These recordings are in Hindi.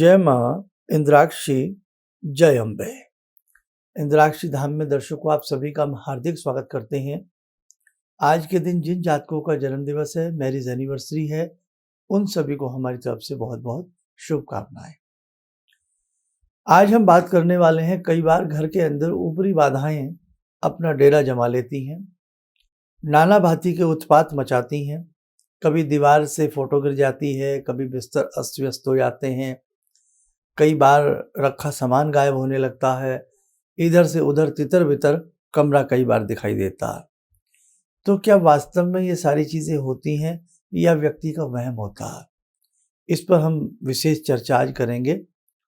जय माँ इंद्राक्षी, जय अम्बे। इंद्राक्षी धाम में दर्शकों आप सभी का हम हार्दिक स्वागत करते हैं। आज के दिन जिन जातकों का जन्म दिवस है, मैरिज एनिवर्सरी है, उन सभी को हमारी तरफ से बहुत बहुत शुभकामनाएं। आज हम बात करने वाले हैं, कई बार घर के अंदर ऊपरी बाधाएं अपना डेरा जमा लेती हैं, नाना भांति के उत्पात मचाती हैं। कभी दीवार से फोटो गिर जाती है, कभी बिस्तर अस्त व्यस्त हो जाते हैं, कई बार रखा सामान गायब होने लगता है, इधर से उधर तितर बितर कमरा कई बार दिखाई देता है। तो क्या वास्तव में ये सारी चीजें होती हैं या व्यक्ति का वहम होता है? इस पर हम विशेष चर्चा आज करेंगे।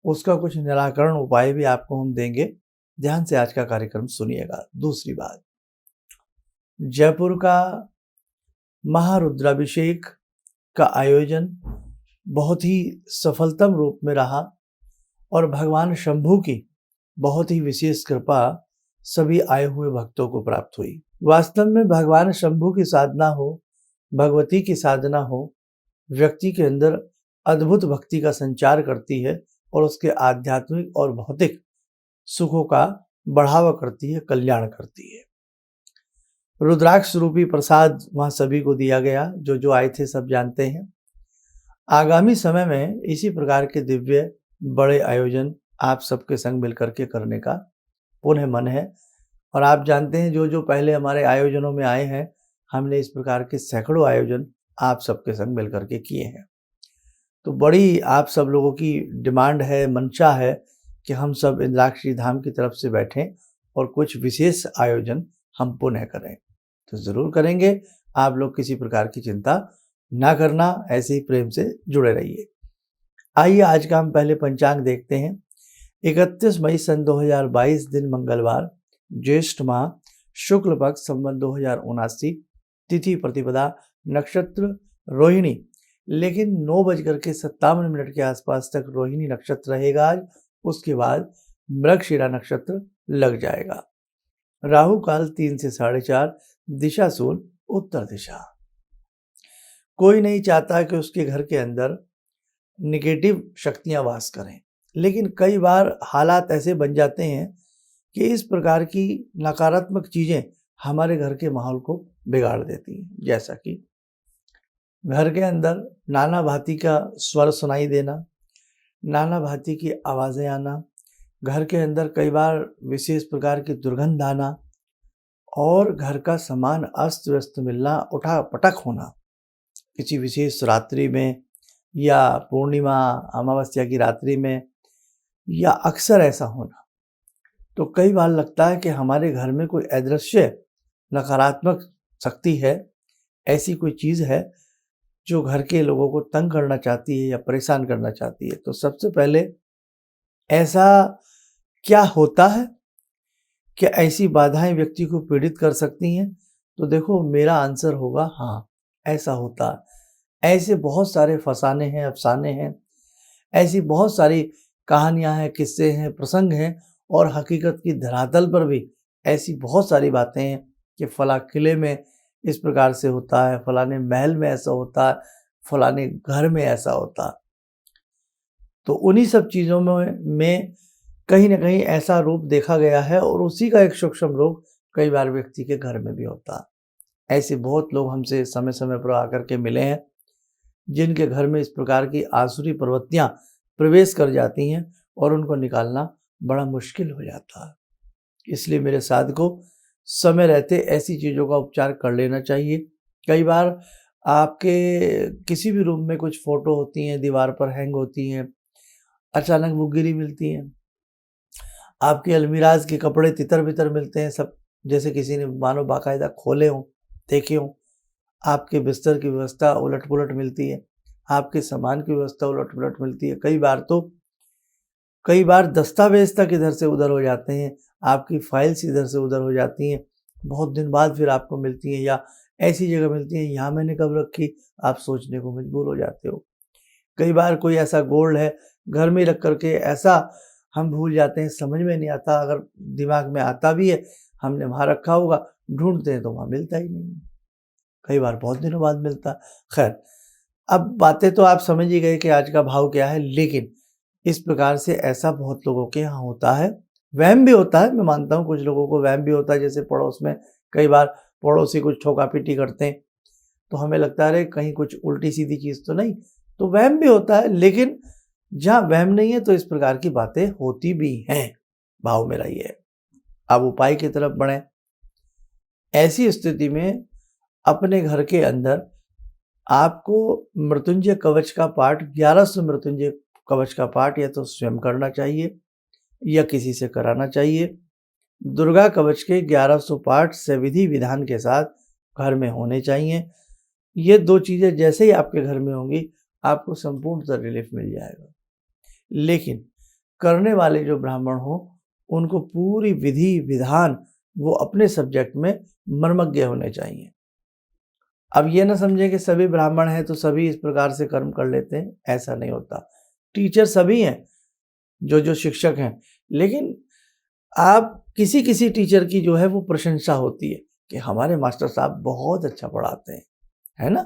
उसका कुछ निराकरण उपाय भी आपको हम देंगे। ध्यान से आज का कार्यक्रम सुनिएगा। दूसरी बात, जयपुर का महारुद्राभिषेक का आयोजन बहुत ही सफलतम रूप में रहा और भगवान शंभू की बहुत ही विशेष कृपा सभी आए हुए भक्तों को प्राप्त हुई। वास्तव में भगवान शंभू की साधना हो, भगवती की साधना हो, व्यक्ति के अंदर अद्भुत भक्ति का संचार करती है और उसके आध्यात्मिक और भौतिक सुखों का बढ़ावा करती है, कल्याण करती है। रुद्राक्ष रूपी प्रसाद वहां सभी को दिया गया, जो आए थे सब जानते हैं। आगामी समय में इसी प्रकार के दिव्य बड़े आयोजन आप सबके संग मिलकर के करने का पुनः मन है। और आप जानते हैं, जो पहले हमारे आयोजनों में आए हैं, हमने इस प्रकार के सैकड़ों आयोजन आप सबके संग मिलकर के किए हैं। तो बड़ी आप सब लोगों की डिमांड है, मंशा है कि हम सब इंद्राक्षी धाम की तरफ से बैठें और कुछ विशेष आयोजन हम पुनः करें। तो जरूर करेंगे। आप लोग किसी प्रकार की चिंता ना करना, ऐसे ही प्रेम से जुड़े रहिए। आइए आज का हम पहले पंचांग देखते हैं। 31 मई सन 2022 दिन मंगलवार, ज्येष्ठ माह, शुक्ल पक्ष, संवत 2079, तिथि प्रतिपदा, नक्षत्र रोहिणी। लेकिन 9:57 के आसपास तक रोहिणी नक्षत्र रहेगा आज। उसके बाद मृगशिरा नक्षत्र लग जाएगा। राहु काल 3 से 4:30, दिशा शूल उत्तर दिशा। कोई नहीं चाहता कि उसके घर के अंदर निगेटिव शक्तियां वास करें, लेकिन कई बार हालात ऐसे बन जाते हैं कि इस प्रकार की नकारात्मक चीजें हमारे घर के माहौल को बिगाड़ देती हैं। जैसा कि घर के अंदर नाना भांति का स्वर सुनाई देना, नाना भांति की आवाजें आना, घर के अंदर कई बार विशेष प्रकार की दुर्गंध आना और घर का सामान अस्त व्यस्त मिलना, उठा पटक होना किसी विशेष रात्रि में या पूर्णिमा अमावस्या की रात्रि में, या अक्सर ऐसा होना। तो कई बार लगता है कि हमारे घर में कोई अदृश्य नकारात्मक शक्ति है, ऐसी कोई चीज़ है जो घर के लोगों को तंग करना चाहती है या परेशान करना चाहती है। तो सबसे पहले ऐसा क्या होता है? क्या ऐसी बाधाएं व्यक्ति को पीड़ित कर सकती हैं? तो देखो, मेरा आंसर होगा हाँ, ऐसा होता है। ऐसे बहुत सारे फसाने हैं, अफसाने हैं, ऐसी बहुत सारी कहानियां हैं, किस्से हैं, प्रसंग हैं, और हकीकत की धरातल पर भी ऐसी बहुत सारी बातें हैं कि फला किले में इस प्रकार से होता है, फलाने महल में ऐसा होता है, फलाने घर में ऐसा होता है। तो उन्हीं सब चीज़ों में कहीं ना कहीं ऐसा रूप देखा गया है, और उसी का एक सूक्ष्म रूप कई बार व्यक्ति के घर में भी होता है। ऐसे बहुत लोग हमसे समय समय पर आकर के मिले हैं, जिनके घर में इस प्रकार की आसुरी प्रवृत्तियां प्रवेश कर जाती हैं और उनको निकालना बड़ा मुश्किल हो जाता है। इसलिए मेरे साधकों, समय रहते ऐसी चीज़ों का उपचार कर लेना चाहिए। कई बार आपके किसी भी रूम में कुछ फोटो होती हैं, दीवार पर हैंग होती हैं, अचानक वो गिरी मिलती हैं। आपके अलमीराज के कपड़े तितर बितर मिलते हैं सब, जैसे किसी ने मानो बाकायदा खोले हों, देखे हों। आपके बिस्तर की व्यवस्था उलट पुलट मिलती है, आपके सामान की व्यवस्था उलट पुलट मिलती है। कई बार दस्तावेज तक इधर से उधर हो जाते हैं, आपकी फाइल्स इधर से उधर हो जाती हैं, बहुत दिन बाद फिर आपको मिलती हैं, या ऐसी जगह मिलती हैं यहाँ मैंने कब रखी, आप सोचने को मजबूर हो जाते हो। कई बार कोई ऐसा गोल्ड है घर में रख करके, ऐसा हम भूल जाते हैं, समझ में नहीं आता, अगर दिमाग में आता भी है हमने वहाँ रखा होगा, ढूंढते हैं तो वहाँ मिलता ही नहीं, कई बार बहुत दिनों बाद मिलता। खैर, अब बातें तो आप समझ ही गए कि आज का भाव क्या है, लेकिन इस प्रकार से ऐसा बहुत लोगों के यहाँ होता है। वहम भी होता है, मैं मानता हूँ कुछ लोगों को वहम भी होता है, जैसे पड़ोस में कई बार पड़ोसी कुछ ठोका पीटी करते हैं तो हमें लगता है कहीं कुछ उल्टी सीधी चीज़ तो नहीं, तो वहम भी होता है। लेकिन जहाँ वहम नहीं है तो इस प्रकार की बातें होती भी हैं। भाव मेरा ये है, अब उपाय की तरफ बढ़ें। ऐसी स्थिति में अपने घर के अंदर आपको मृत्युंजय कवच का पाठ 1100 मृत्युंजय कवच का पाठ या तो स्वयं करना चाहिए या किसी से कराना चाहिए। दुर्गा कवच के 1100 पाठ सविधि विधान के साथ घर में होने चाहिए। ये 2 चीज़ें जैसे ही आपके घर में होंगी आपको संपूर्णतः रिलीफ मिल जाएगा। लेकिन करने वाले जो ब्राह्मण हो उनको पूरी विधि विधान वो अपने सब्जेक्ट में मर्मज्ञ होने चाहिए। अब ये ना समझें कि सभी ब्राह्मण हैं तो सभी इस प्रकार से कर्म कर लेते हैं, ऐसा नहीं होता। टीचर सभी हैं, जो शिक्षक हैं, लेकिन आप किसी टीचर की जो है वो प्रशंसा होती है कि हमारे मास्टर साहब बहुत अच्छा पढ़ाते हैं, है ना।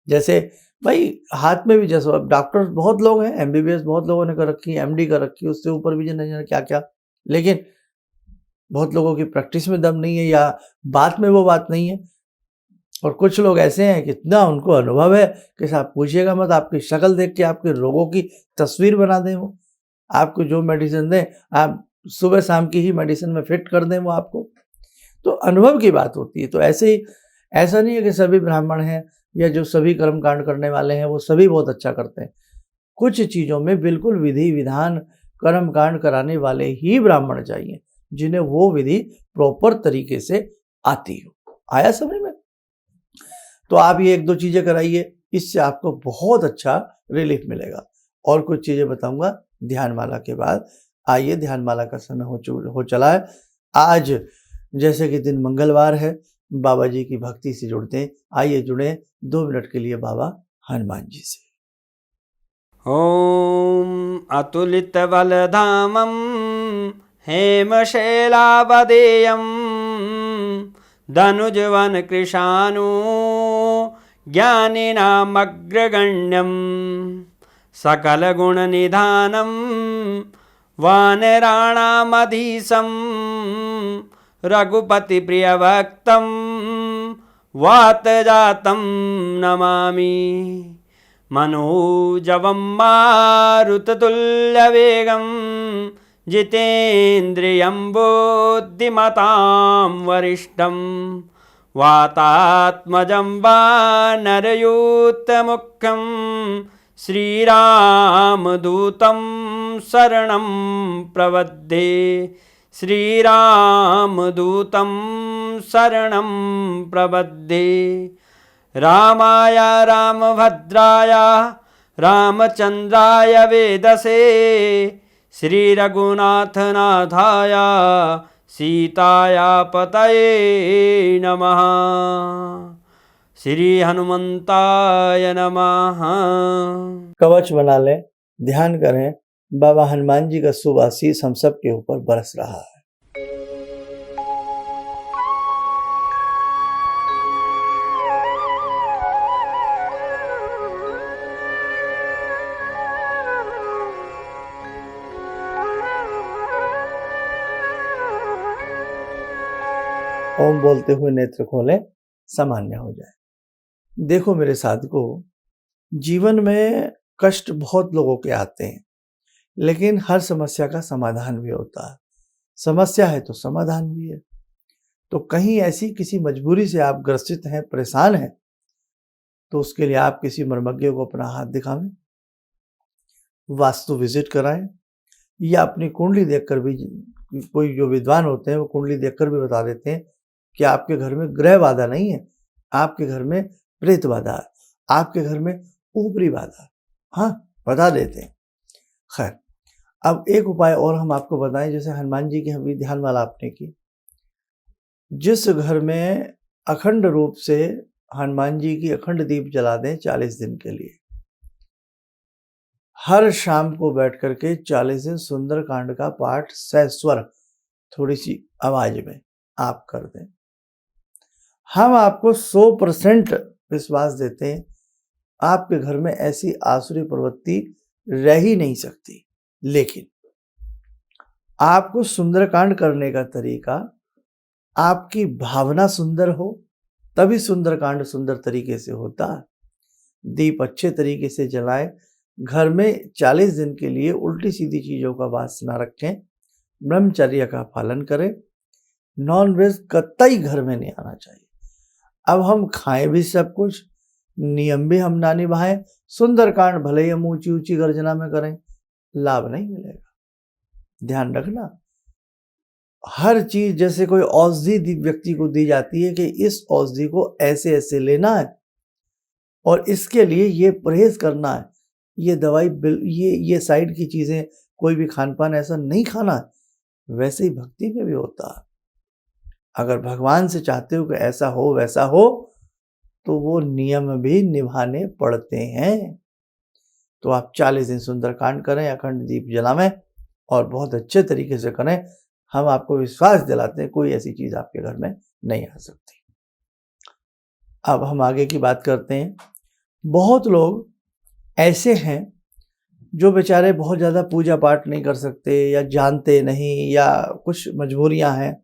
जैसे भाई हाथ में भी, जैसे डॉक्टर बहुत लोग हैं, एमबीबीएस बहुत लोगों ने कर रखी, एमडी कर रखी, उससे ऊपर भी जाने क्या क्या, लेकिन बहुत लोगों की प्रैक्टिस में दम नहीं है या बात में वो बात नहीं है। और कुछ लोग ऐसे हैं कि इतना उनको अनुभव है कि साहब पूछिएगा मत, आपकी शक्ल देख के आपके रोगों की तस्वीर बना दें। वो आपको जो मेडिसिन दें, आप सुबह शाम की ही मेडिसिन में फिट कर दें वो आपको। तो अनुभव की बात होती है। तो ऐसे ही ऐसा नहीं है कि सभी ब्राह्मण हैं या जो सभी कर्म कांड करने वाले हैं वो सभी बहुत अच्छा करते हैं। कुछ चीज़ों में बिल्कुल विधि विधान कर्म कांड कराने वाले ही ब्राह्मण चाहिए, जिन्हें वो विधि प्रॉपर तरीके से आती हो। आया समझ में? तो आप ये 1-2 चीज़ें कराइए, इससे आपको बहुत अच्छा रिलीफ मिलेगा। और कुछ चीज़ें बताऊंगा ध्यानमाला के बाद। आइए, ध्यानमाला का समय हो चला है। आज जैसे कि दिन मंगलवार है, बाबा जी की भक्ति से जुड़ते हैं। आइए जुड़े 2 मिनट के लिए बाबा हनुमान जी से। ॐ अतुलितबलधामं हेमशैलावदेयं धनुजवनकृशानु ज्ञानिनामग्रगण्यं सकलगुणनिधानं वानराणामधीशं रघुपतिप्रियभक्तं वातजातं नमामि। मनोजवं मारुततुल्यवेगं जितेन्द्रियं बुद्धिमतां वरिष्ठं वातात्मजं वानरयूथमुख्यं श्रीरामदूतं शरणं प्रपद्ये। श्रीरामदूतं शरणं प्रपद्ये। रामाय रामभद्राय रामचन्द्राय वेदसे श्रीरघुनाथनाथाय सीताया पतये नमः। श्री हनुमंताय नमः। कवच बना लें, ध्यान करें, बाबा हनुमान जी का शुभ आशीष हम सब के ऊपर बरस रहा है। ओम बोलते हुए नेत्र खोलें, सामान्य हो जाए। देखो मेरे साधकों, जीवन में कष्ट बहुत लोगों के आते हैं, लेकिन हर समस्या का समाधान भी होता है। समस्या है तो समाधान भी है। तो कहीं ऐसी किसी मजबूरी से आप ग्रसित हैं, परेशान हैं, तो उसके लिए आप किसी मर्मज्ञ को अपना हाथ दिखावें, वास्तु विजिट कराएं, या अपनी कुंडली देखकर भी, कोई जो विद्वान होते हैं वो कुंडली देखकर भी बता देते हैं कि आपके घर में ग्रह बाधा नहीं है, आपके घर में प्रेत बाधा है, आपके घर में ऊपरी बाधा, हाँ बता देते हैं। खैर, अब एक उपाय और हम आपको बताएं, जैसे हनुमान जी की अभी ध्यानमाला आपने की, जिस घर में अखंड रूप से हनुमान जी की अखंड दीप जला दें 40 दिन के लिए, हर शाम को बैठ करके 40 दिन सुंदर कांड का पाठ सस्वर थोड़ी सी आवाज में आप कर दें। हम आपको 100% विश्वास देते हैं, आपके घर में ऐसी आसुरी प्रवृत्ति रह ही नहीं सकती। लेकिन आपको सुंदरकांड करने का तरीका, आपकी भावना सुंदर हो तभी सुंदरकांड सुंदर तरीके से होता है। दीप अच्छे तरीके से जलाएं, घर में 40 दिन के लिए उल्टी सीधी चीज़ों का वास न रखें, ब्रह्मचर्य का पालन करें, नॉन वेज कतई घर में नहीं आना चाहिए। अब हम खाएं भी सब कुछ, नियम भी हम ना निभाएं, सुंदरकांड भले ही हम ऊंची ऊंची गर्जना में करें, लाभ नहीं मिलेगा। ध्यान रखना, हर चीज जैसे कोई औषधि व्यक्ति को दी जाती है कि इस औषधि को ऐसे ऐसे लेना है और इसके लिए ये परहेज करना है, ये दवाई ये साइड की चीजें, कोई भी खान पान ऐसा नहीं खाना है, वैसे ही भक्ति में भी होता है। अगर भगवान से चाहते हो कि ऐसा हो वैसा हो, तो वो नियम भी निभाने पड़ते हैं। तो आप 40 दिन सुंदरकांड करें, अखंड दीप जलाएं और बहुत अच्छे तरीके से करें। हम आपको विश्वास दिलाते हैं कोई ऐसी चीज आपके घर में नहीं आ सकती। अब हम आगे की बात करते हैं। बहुत लोग ऐसे हैं जो बेचारे बहुत ज़्यादा पूजा पाठ नहीं कर सकते या जानते नहीं या कुछ मजबूरियां हैं।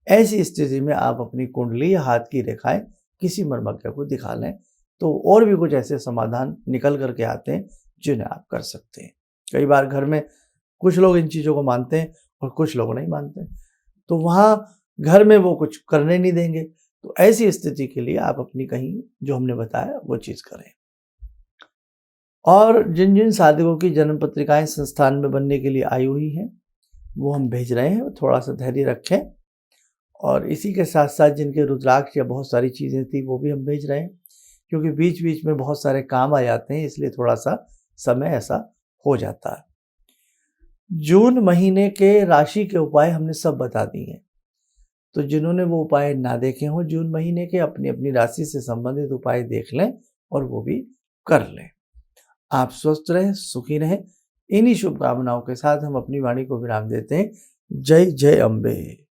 ऐसी स्थिति में आप अपनी कुंडली या हाथ की रेखाएं किसी मर्मज्ञ को दिखा लें, तो और भी कुछ ऐसे समाधान निकल करके आते हैं जिन्हें आप कर सकते हैं। कई बार घर में कुछ लोग इन चीज़ों को मानते हैं और कुछ लोग नहीं मानते, तो वहाँ घर में वो कुछ करने नहीं देंगे। तो ऐसी स्थिति के लिए आप अपनी कहीं जो हमने बताया वो चीज़ करें। और जिन जिन साधकों की जन्म पत्रिकाएं संस्थान में बनने के लिए आई हुई हैं वो हम भेज रहे हैं, थोड़ा सा धैर्य रखें। और इसी के साथ साथ जिनके रुद्राक्ष या बहुत सारी चीज़ें थी वो भी हम भेज रहे हैं, क्योंकि बीच बीच में बहुत सारे काम आ जाते हैं, इसलिए थोड़ा सा समय ऐसा हो जाता है। जून महीने के राशि के उपाय हमने सब बता दिए हैं, तो जिन्होंने वो उपाय ना देखे हों जून महीने के, अपनी अपनी राशि से संबंधित उपाय देख लें और वो भी कर लें। आप स्वस्थ रहें, सुखी रहें। इन्हीं शुभकामनाओं के साथ हम अपनी वाणी को विराम देते हैं। जय जय अम्बे।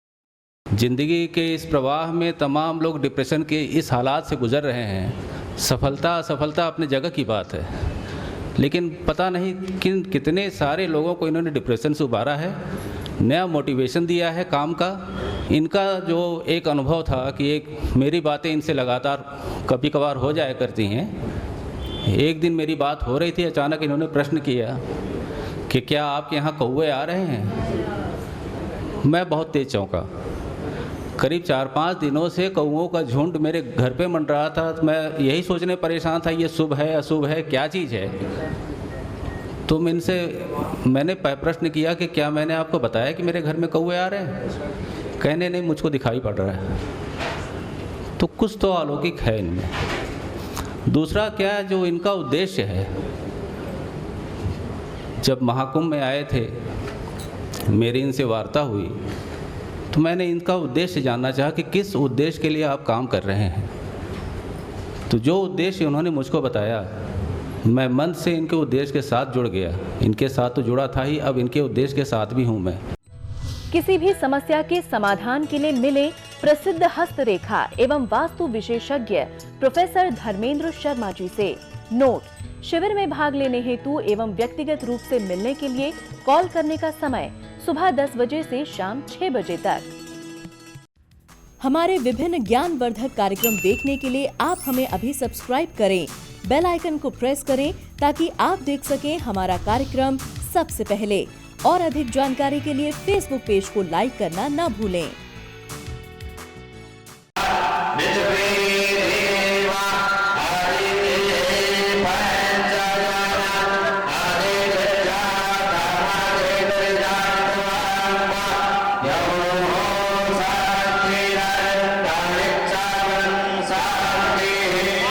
जिंदगी के इस प्रवाह में तमाम लोग डिप्रेशन के इस हालात से गुजर रहे हैं। सफलता असफलता अपनी जगह की बात है, लेकिन पता नहीं कितने सारे लोगों को इन्होंने डिप्रेशन से उबारा है, नया मोटिवेशन दिया है काम का। इनका जो एक अनुभव था कि एक मेरी बातें इनसे लगातार कभी कभार हो जाया करती हैं। एक दिन मेरी बात हो रही थी, अचानक इन्होंने प्रश्न किया कि क्या आपके यहाँ कौवे आ रहे हैं। मैं बहुत तेज चौंका। करीब 4-5 दिनों से कौवों का झुंड मेरे घर पे मंडरा था। तो मैं यही सोचने परेशान था, ये शुभ है अशुभ है, क्या चीज़ है। तो मैंने प्रश्न किया कि क्या मैंने आपको बताया कि मेरे घर में कौवे आ रहे हैं। कहने नहीं, मुझको दिखाई पड़ रहा है। तो कुछ तो अलौकिक है इनमें। दूसरा क्या, जो इनका उद्देश्य है, जब महाकुंभ में आए थे, मेरी इनसे वार्ता हुई, तो मैंने इनका उद्देश्य जानना चाहा कि किस उद्देश्य के लिए आप काम कर रहे हैं। तो जो उद्देश्य उन्होंने मुझको बताया, मैं मन से इनके उद्देश्य के साथ जुड़ गया। इनके साथ तो जुड़ा था ही, अब इनके उद्देश्य के साथ भी हूँ मैं। किसी भी समस्या के समाधान के लिए मिले प्रसिद्ध हस्तरेखा एवं वास्तु विशेषज्ञ प्रोफेसर धर्मेंद्र शर्मा जी से। नोट: शिविर में भाग लेने हेतु एवं व्यक्तिगत रूप से मिलने के लिए कॉल करने का समय सुबह 10 बजे से शाम 6 बजे तक। हमारे विभिन्न ज्ञानवर्धक कार्यक्रम देखने के लिए आप हमें अभी सब्सक्राइब करें, बेल आइकन को प्रेस करें ताकि आप देख सकें हमारा कार्यक्रम सबसे पहले। और अधिक जानकारी के लिए फेसबुक पेज को लाइक करना न भूलें।